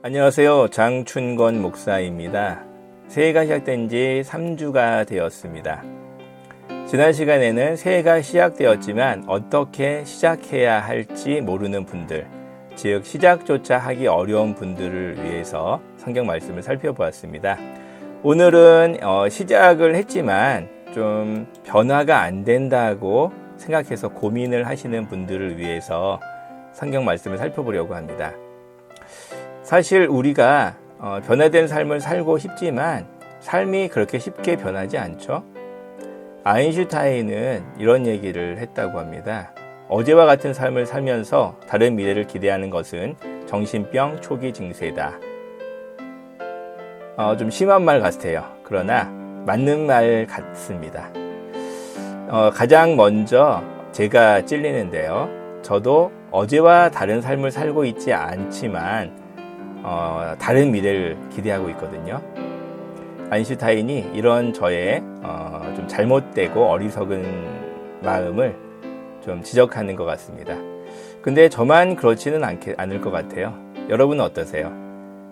안녕하세요. 장춘건 목사입니다. 새해가 시작된 지 3주가 되었습니다. 지난 시간에는 새해가 시작되었지만 어떻게 시작해야 할지 모르는 분들, 즉 시작조차 하기 어려운 분들을 위해서 성경 말씀을 살펴보았습니다. 오늘은 시작을 했지만 좀 변화가 안 된다고 생각해서 고민을 하시는 분들을 위해서 성경 말씀을 살펴보려고 합니다. 사실 우리가 변화된 삶을 살고 싶지만 삶이 그렇게 쉽게 변하지 않죠. 아인슈타인은 이런 얘기를 했다고 합니다. 어제와 같은 삶을 살면서 다른 미래를 기대하는 것은 정신병 초기 증세다. 좀 심한 말 같아요. 그러나 맞는 말 같습니다. 가장 먼저 제가 찔리는데요. 저도 어제와 다른 삶을 살고 있지 않지만 다른 미래를 기대하고 있거든요. 아인슈타인이 이런 저의 좀 잘못되고 어리석은 마음을 좀 지적하는 것 같습니다. 근데 저만 그렇지는 않을 것 같아요. 여러분은 어떠세요?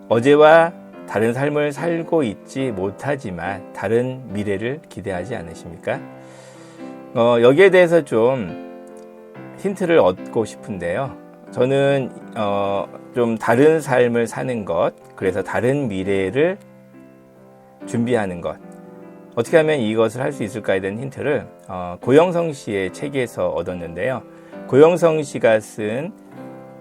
어제와 다른 삶을 살고 있지 못하지만 다른 미래를 기대하지 않으십니까? 여기에 대해서 좀 힌트를 얻고 싶은데요. 저는 좀 다른 삶을 사는 것, 그래서 다른 미래를 준비하는 것, 어떻게 하면 이것을 할 수 있을까에 대한 힌트를 고영성 씨의 책에서 얻었는데요. 고영성 씨가 쓴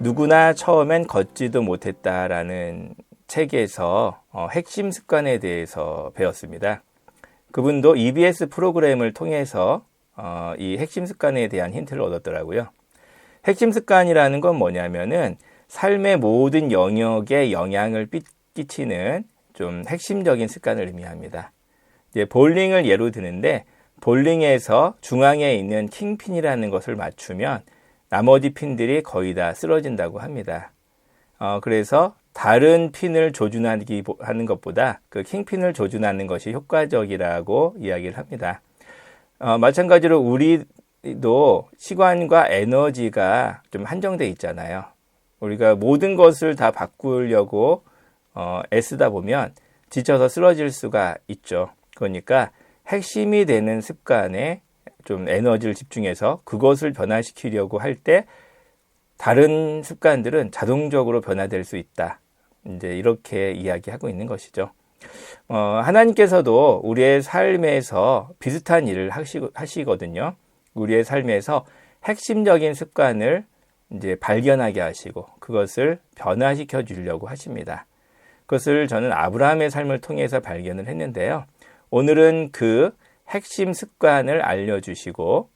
누구나 처음엔 걷지도 못했다라는 책에서 핵심 습관에 대해서 배웠습니다. 그분도 EBS 프로그램을 통해서 이 핵심 습관에 대한 힌트를 얻었더라고요. 핵심 습관이라는 건 뭐냐면은 삶의 모든 영역에 영향을 끼치는 좀 핵심적인 습관을 의미합니다. 이제 볼링을 예로 드는데 볼링에서 중앙에 있는 킹핀이라는 것을 맞추면 나머지 핀들이 거의 다 쓰러진다고 합니다. 그래서 다른 핀을 조준하는 것보다 그 킹핀을 조준하는 것이 효과적이라고 이야기를 합니다. 마찬가지로 우리도 시간과 에너지가 좀 한정돼 있잖아요. 우리가 모든 것을 다 바꾸려고 애쓰다 보면 지쳐서 쓰러질 수가 있죠. 그러니까 핵심이 되는 습관에 좀 에너지를 집중해서 그것을 변화시키려고 할 때 다른 습관들은 자동적으로 변화될 수 있다. 이제 이렇게 이야기하고 있는 것이죠. 하나님께서도 우리의 삶에서 비슷한 일을 하시거든요. 우리의 삶에서 핵심적인 습관을 이제 발견하게 하시고 그것을 변화시켜 주려고 하십니다. 그것을 저는 아브라함의 삶을 통해서 발견을 했는데요. 오늘은 그 핵심 습관을 알려주시고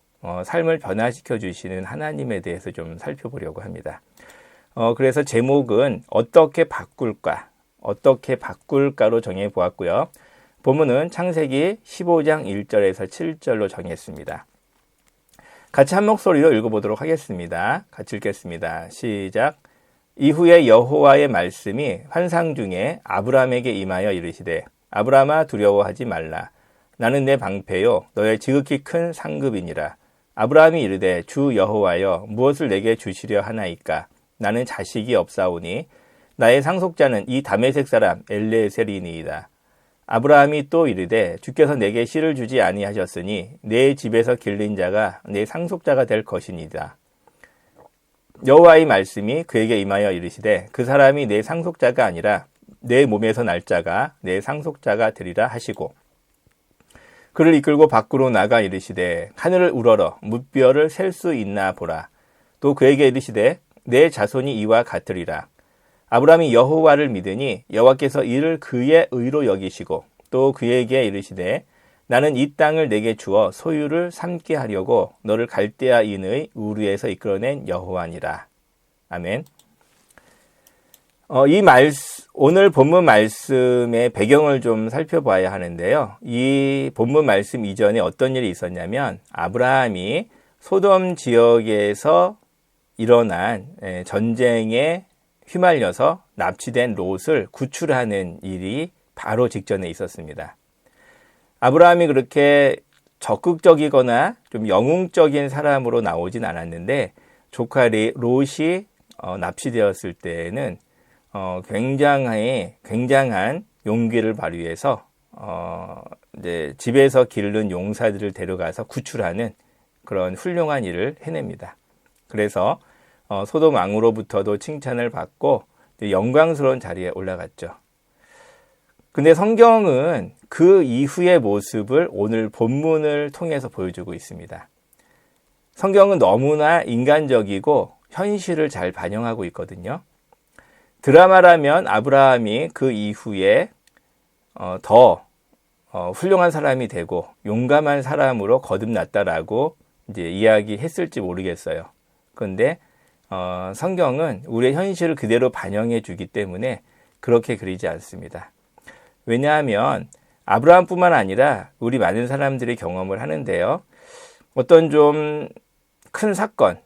삶을 변화시켜 주시는 하나님에 대해서 좀 살펴보려고 합니다. 그래서 제목은 어떻게 바꿀까로 정해보았고요. 본문은 창세기 15장 1절에서 7절로 정했습니다. 같이 한 목소리로 읽어보도록 하겠습니다. 같이 읽겠습니다. 시작. 이후에 여호와의 말씀이 환상 중에 아브라함에게 임하여 이르시되 아브라함아 두려워하지 말라. 나는 내 방패요 너의 지극히 큰 상급이니라. 아브라함이 이르되 주 여호와여 무엇을 내게 주시려 하나이까. 나는 자식이 없사오니 나의 상속자는 이 다메섹 사람 엘레셀이니이다. 아브라함이 또 이르되 주께서 내게 씨를 주지 아니하셨으니 내 집에서 길린 자가 내 상속자가 될 것이니이다. 여호와의 말씀이 그에게 임하여 이르시되 그 사람이 내 상속자가 아니라 내 몸에서 날 자가 내 상속자가 되리라 하시고 그를 이끌고 밖으로 나가 이르시되 하늘을 우러러 무뼈를 셀 수 있나 보라. 또 그에게 이르시되 내 자손이 이와 같으리라. 아브라함이 여호와를 믿으니 여호와께서 이를 그의 의로 여기시고 또 그에게 이르시되 나는 이 땅을 내게 주어 소유를 삼게 하려고 너를 갈대아인의 우르에서 이끌어낸 여호와니라. 아멘. 오늘 본문 말씀의 배경을 좀 살펴봐야 하는데요. 이 본문 말씀 이전에 어떤 일이 있었냐면 아브라함이 소돔 지역에서 일어난 전쟁에 휘말려서 납치된 롯을 구출하는 일이 바로 직전에 있었습니다. 아브라함이 그렇게 적극적이거나 좀 영웅적인 사람으로 나오진 않았는데 조카 롯이 납치되었을 때에는 굉장한 용기를 발휘해서 이제 집에서 기른 용사들을 데려가서 구출하는 그런 훌륭한 일을 해냅니다. 그래서 소돔 왕으로부터도 칭찬을 받고 영광스러운 자리에 올라갔죠. 근데 성경은 그 이후의 모습을 오늘 본문을 통해서 보여주고 있습니다. 성경은 너무나 인간적이고 현실을 잘 반영하고 있거든요. 드라마라면 아브라함이 그 이후에 더 훌륭한 사람이 되고 용감한 사람으로 거듭났다라고 이제 이야기했을지 모르겠어요. 그런데 성경은 우리의 현실을 그대로 반영해 주기 때문에 그렇게 그리지 않습니다. 왜냐하면 아브라함뿐만 아니라 우리 많은 사람들이 경험을 하는데요. 어떤 좀 큰 사건,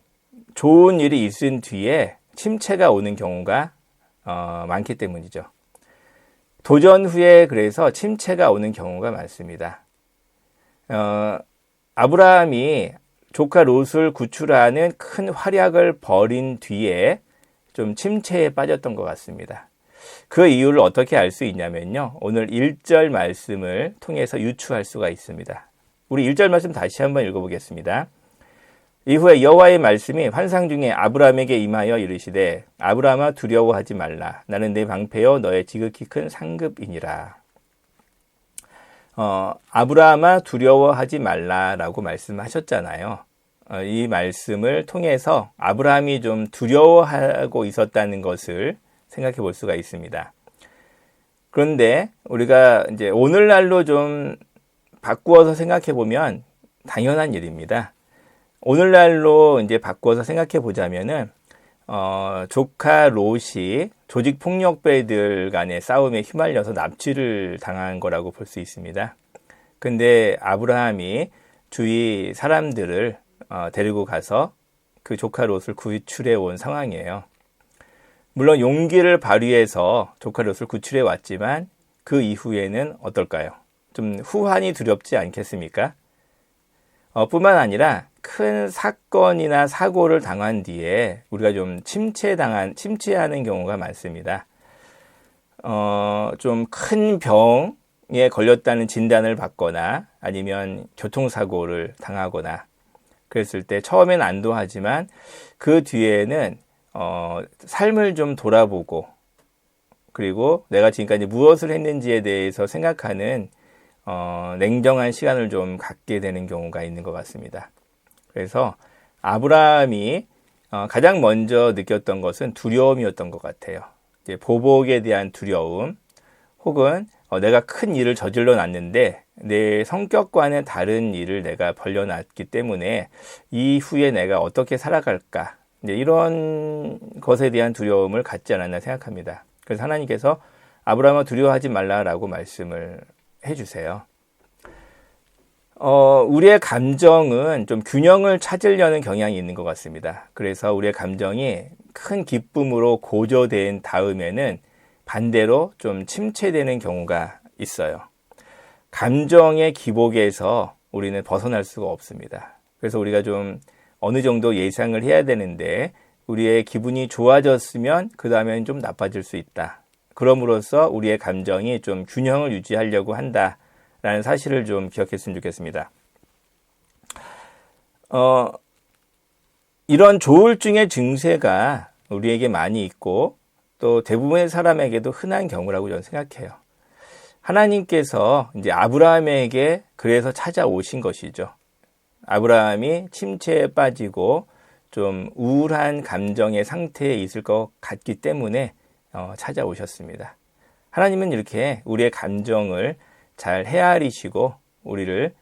좋은 일이 있은 뒤에 침체가 오는 경우가 많기 때문이죠. 도전 후에 그래서 침체가 오는 경우가 많습니다. 아브라함이 조카 롯을 구출하는 큰 활약을 벌인 뒤에 좀 침체에 빠졌던 것 같습니다. 그 이유를 어떻게 알 수 있냐면요. 오늘 1절 말씀을 통해서 유추할 수가 있습니다. 우리 1절 말씀 다시 한번 읽어보겠습니다. 이후에 여호와의 말씀이 환상 중에 아브라함에게 임하여 이르시되 아브라함아 두려워하지 말라. 나는 내 방패요 너의 지극히 큰 상급이니라. 아브라함아 두려워하지 말라라고 말씀하셨잖아요. 이 말씀을 통해서 아브라함이 좀 두려워하고 있었다는 것을 생각해 볼 수가 있습니다. 그런데 우리가 이제 오늘날로 좀 바꾸어서 생각해 보면 당연한 일입니다. 오늘날로 이제 바꾸어서 생각해 보자면은 조카 롯이 조직 폭력배들 간의 싸움에 휘말려서 납치를 당한 거라고 볼 수 있습니다. 근데 아브라함이 주위 사람들을 데리고 가서 그 조카 롯을 구출해 온 상황이에요. 물론 용기를 발휘해서 조카 롯을 구출해 왔지만 그 이후에는 어떨까요? 좀 후환이 두렵지 않겠습니까? 뿐만 아니라 큰 사건이나 사고를 당한 뒤에 우리가 좀 침체하는 경우가 많습니다. 좀 큰 병에 걸렸다는 진단을 받거나 아니면 교통사고를 당하거나 그랬을 때 처음엔 안도하지만 그 뒤에는 삶을 좀 돌아보고 그리고 내가 지금까지 무엇을 했는지에 대해서 생각하는 냉정한 시간을 좀 갖게 되는 경우가 있는 것 같습니다. 그래서 아브라함이 가장 먼저 느꼈던 것은 두려움이었던 것 같아요. 이제 보복에 대한 두려움 혹은 내가 큰 일을 저질러 놨는데 내 성격과는 다른 일을 내가 벌려놨기 때문에 이후에 내가 어떻게 살아갈까 이제 이런 것에 대한 두려움을 갖지 않았나 생각합니다. 그래서 하나님께서 아브라함아 두려워하지 말라라고 말씀을 해주세요. 우리의 감정은 좀 균형을 찾으려는 경향이 있는 것 같습니다. 그래서 우리의 감정이 큰 기쁨으로 고조된 다음에는 반대로 좀 침체되는 경우가 있어요. 감정의 기복에서 우리는 벗어날 수가 없습니다. 그래서 우리가 좀 어느 정도 예상을 해야 되는데 우리의 기분이 좋아졌으면 그 다음에는 좀 나빠질 수 있다. 그럼으로써 우리의 감정이 좀 균형을 유지하려고 한다라는 사실을 좀 기억했으면 좋겠습니다. 이런 조울증의 증세가 우리에게 많이 있고 또 대부분의 사람에게도 흔한 경우라고 저는 생각해요. 하나님께서 이제 아브라함에게 그래서 찾아오신 것이죠. 아브라함이 침체에 빠지고 좀 우울한 감정의 상태에 있을 것 같기 때문에 찾아오셨습니다. 하나님은 이렇게 우리의 감정을 잘 헤아리시고 우리를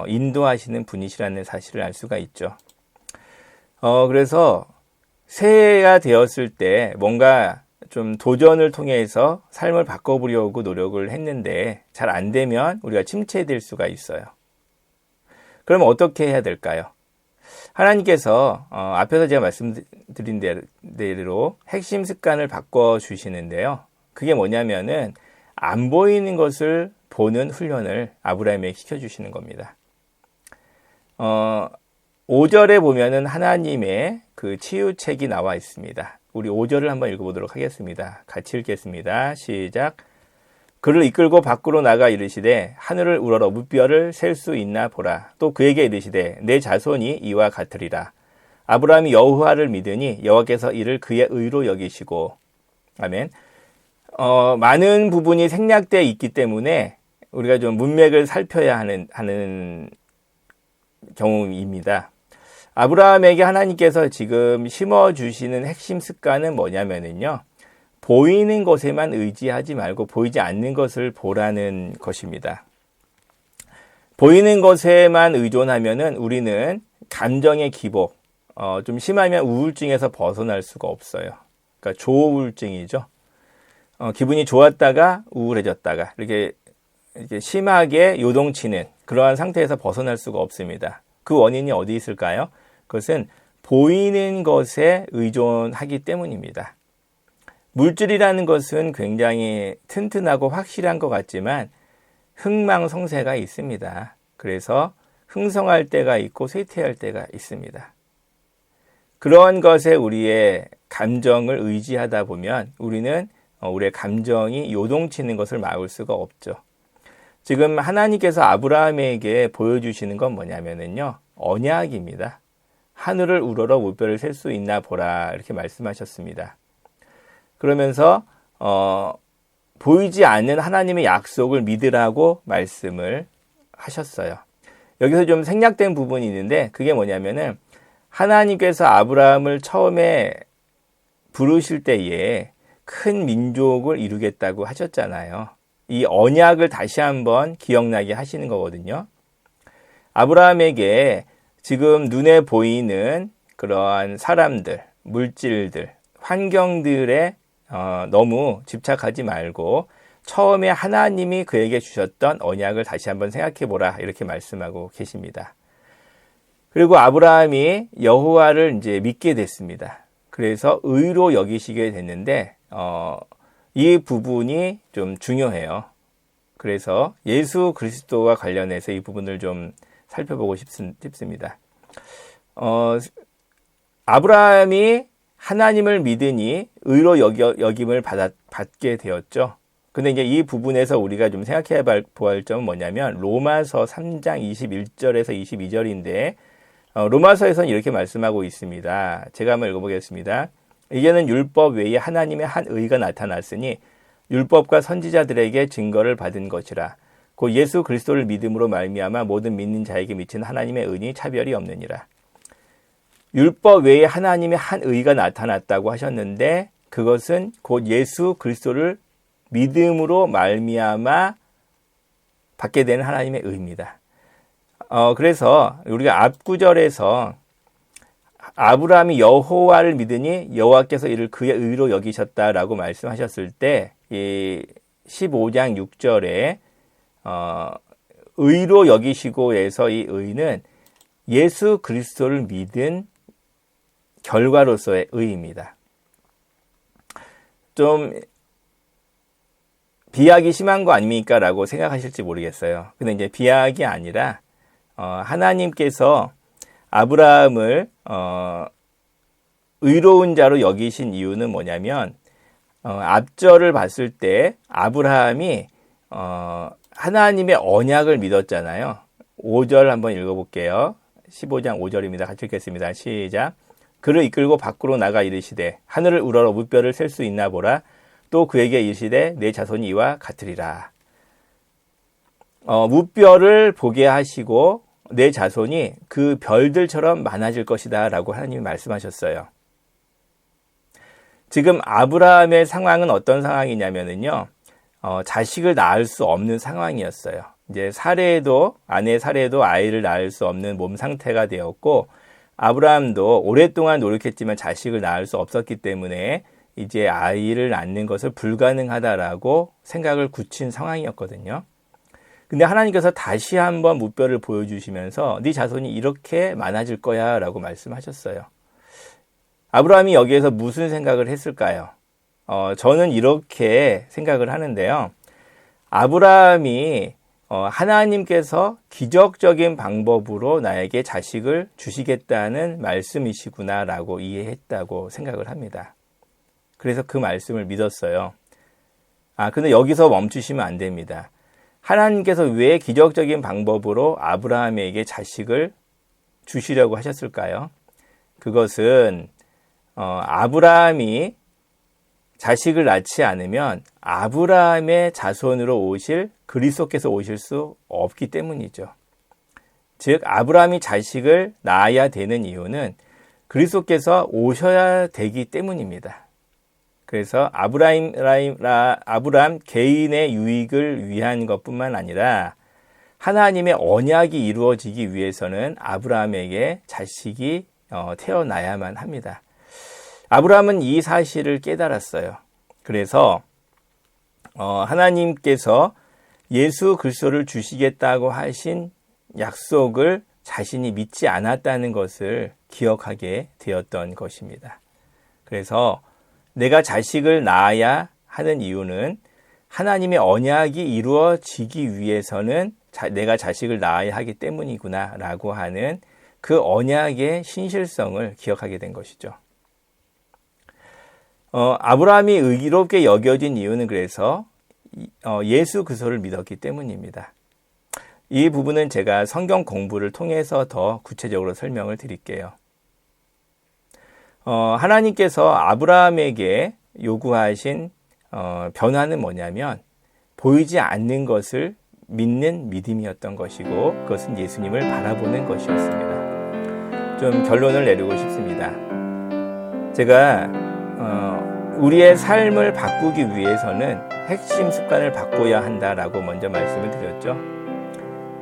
인도하시는 분이시라는 사실을 알 수가 있죠. 그래서 새해가 되었을 때 뭔가 좀 도전을 통해서 삶을 바꿔보려고 노력을 했는데 잘 안 되면 우리가 침체될 수가 있어요. 그러면 어떻게 해야 될까요? 하나님께서 앞에서 제가 말씀드린 대로 핵심 습관을 바꿔주시는데요. 그게 뭐냐면은 안 보이는 것을 보는 훈련을 아브라함에게 시켜주시는 겁니다. 5절에 보면은 하나님의 그 치유책이 나와 있습니다. 우리 5절을 한번 읽어보도록 하겠습니다. 같이 읽겠습니다. 시작. 그를 이끌고 밖으로 나가 이르시되 하늘을 우러러 무뼈를 셀 수 있나 보라. 또 그에게 이르시되 내 자손이 이와 같으리라. 아브라함이 여호와를 믿으니 여호와께서 이를 그의 의로 여기시고. 아멘. 많은 부분이 생략되어 있기 때문에 우리가 좀 문맥을 살펴야 하는 경우입니다. 아브라함에게 하나님께서 지금 심어주시는 핵심 습관은 뭐냐면요. 보이는 것에만 의지하지 말고 보이지 않는 것을 보라는 것입니다. 보이는 것에만 의존하면은 우리는 감정의 기복, 좀 심하면 우울증에서 벗어날 수가 없어요. 그러니까 조우울증이죠. 기분이 좋았다가 우울해졌다가 이렇게 심하게 요동치는 그러한 상태에서 벗어날 수가 없습니다. 그 원인이 어디 있을까요? 그것은 보이는 것에 의존하기 때문입니다. 물질이라는 것은 굉장히 튼튼하고 확실한 것 같지만 흥망성쇠가 있습니다. 그래서 흥성할 때가 있고 쇠퇴할 때가 있습니다. 그런 것에 우리의 감정을 의지하다 보면 우리는 우리의 감정이 요동치는 것을 막을 수가 없죠. 지금 하나님께서 아브라함에게 보여주시는 건 뭐냐면요. 언약입니다. 하늘을 우러러 무뼈를 셀 수 있나 보라 이렇게 말씀하셨습니다. 그러면서 보이지 않는 하나님의 약속을 믿으라고 말씀을 하셨어요. 여기서 좀 생략된 부분이 있는데 그게 뭐냐면은 하나님께서 아브라함을 처음에 부르실 때에 큰 민족을 이루겠다고 하셨잖아요. 이 언약을 다시 한번 기억나게 하시는 거거든요. 아브라함에게 지금 눈에 보이는 그러한 사람들, 물질들, 환경들에 너무 집착하지 말고 처음에 하나님이 그에게 주셨던 언약을 다시 한번 생각해 보라 이렇게 말씀하고 계십니다. 그리고 아브라함이 여호와를 이제 믿게 됐습니다. 그래서 의로 여기시게 됐는데 이 부분이 좀 중요해요. 그래서 예수 그리스도와 관련해서 이 부분을 좀 살펴보고 싶습니다. 아브라함이 하나님을 믿으니 의로 여김을 받게 되었죠. 근데 이제 이 부분에서 우리가 좀 생각해 보아야 할 점은 뭐냐면 로마서 3장 21절에서 22절인데 로마서에서는 이렇게 말씀하고 있습니다. 제가 한번 읽어보겠습니다. 이제는 율법 외에 하나님의 한 의가 나타났으니 율법과 선지자들에게 증거를 받은 것이라. 곧 예수 그리스도를 믿음으로 말미암아 모든 믿는 자에게 미친 하나님의 은이 차별이 없느니라. 율법 외에 하나님의 한 의가 나타났다고 하셨는데 그것은 곧 예수 그리스도를 믿음으로 말미암아 받게 되는 하나님의 의입니다. 그래서 우리가 앞구절에서 아브라함이 여호와를 믿으니 여호와께서 이를 그의 의로 여기셨다라고 말씀하셨을 때 이 15장 6절에 의로 여기시고에서 이 의는 예수 그리스도를 믿은 결과로서의 의입니다. 좀 비약이 심한 거 아닙니까? 라고 생각하실지 모르겠어요. 근데 이제 비약이 아니라 하나님께서 아브라함을 의로운 자로 여기신 이유는 뭐냐면 앞절을 봤을 때 아브라함이 하나님의 언약을 믿었잖아요. 5절 한번 읽어볼게요. 15장 5절입니다. 같이 읽겠습니다. 시작. 그를 이끌고 밖으로 나가 이르시되 하늘을 우러러 무뼈를 셀 수 있나 보라. 또 그에게 이르시되 내 자손이 이와 같으리라. 무뼈를 보게 하시고 내 자손이 그 별들처럼 많아질 것이다 라고 하나님이 말씀하셨어요. 지금 아브라함의 상황은 어떤 상황이냐면요. 자식을 낳을 수 없는 상황이었어요. 이제 아내 사례도 아이를 낳을 수 없는 몸 상태가 되었고 아브라함도 오랫동안 노력했지만 자식을 낳을 수 없었기 때문에 이제 아이를 낳는 것을 불가능하다라고 생각을 굳힌 상황이었거든요. 근데 하나님께서 다시 한번 무뼈를 보여주시면서 네 자손이 이렇게 많아질 거야 라고 말씀하셨어요. 아브라함이 여기에서 무슨 생각을 했을까요? 저는 이렇게 생각을 하는데요. 아브라함이 하나님께서 기적적인 방법으로 나에게 자식을 주시겠다는 말씀이시구나 라고 이해했다고 생각을 합니다. 그래서 그 말씀을 믿었어요. 근데 여기서 멈추시면 안 됩니다. 하나님께서 왜 기적적인 방법으로 아브라함에게 자식을 주시려고 하셨을까요? 그것은 아브라함이 자식을 낳지 않으면 아브라함의 자손으로 오실 그리스도께서 오실 수 없기 때문이죠. 즉 아브라함이 자식을 낳아야 되는 이유는 그리스도께서 오셔야 되기 때문입니다. 그래서 아브라함 개인의 유익을 위한 것뿐만 아니라 하나님의 언약이 이루어지기 위해서는 아브라함에게 자식이 태어나야만 합니다. 아브라함은 이 사실을 깨달았어요. 그래서 하나님께서 예수 그리스도를 주시겠다고 하신 약속을 자신이 믿지 않았다는 것을 기억하게 되었던 것입니다. 그래서 내가 자식을 낳아야 하는 이유는 하나님의 언약이 이루어지기 위해서는 내가 자식을 낳아야 하기 때문이구나 라고 하는 그 언약의 신실성을 기억하게 된 것이죠. 아브라함이 의롭게 여겨진 이유는 그래서 예수 그리스도를 믿었기 때문입니다. 이 부분은 제가 성경 공부를 통해서 더 구체적으로 설명을 드릴게요. 하나님께서 아브라함에게 요구하신 변화는 뭐냐면 보이지 않는 것을 믿는 믿음이었던 것이고 그것은 예수님을 바라보는 것이었습니다. 좀 결론을 내리고 싶습니다. 제가 우리의 삶을 바꾸기 위해서는 핵심 습관을 바꿔야 한다라고 먼저 말씀을 드렸죠.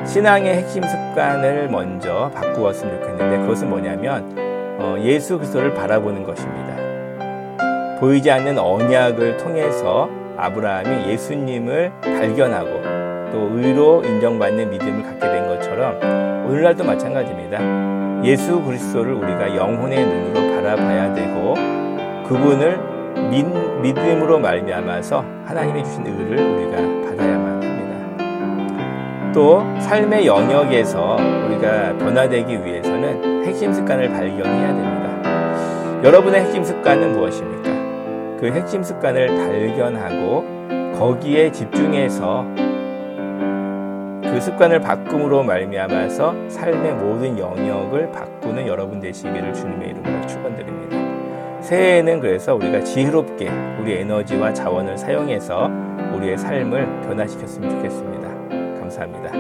신앙의 핵심 습관을 먼저 바꾸었으면 좋겠는데 그것은 뭐냐면 예수 그리스도를 바라보는 것입니다. 보이지 않는 언약을 통해서 아브라함이 예수님을 발견하고 또 의로 인정받는 믿음을 갖게 된 것처럼 오늘날도 마찬가지입니다. 예수 그리스도를 우리가 영혼의 눈으로 바라봐야 되고 그분을 믿음으로 말미암아서 하나님이 주신 의를 우리가 받아야만 합니다. 또 삶의 영역에서 우리가 변화되기 위해서는 핵심 습관을 발견해야 됩니다. 여러분의 핵심 습관은 무엇입니까? 그 핵심 습관을 발견하고 거기에 집중해서 그 습관을 바꿈으로 말미암아서 삶의 모든 영역을 바꾸는 여러분 되시기를 주님의 이름으로 축원드립니다. 새해에는 그래서 우리가 지혜롭게 우리 에너지와 자원을 사용해서 우리의 삶을 변화시켰으면 좋겠습니다. 감사합니다.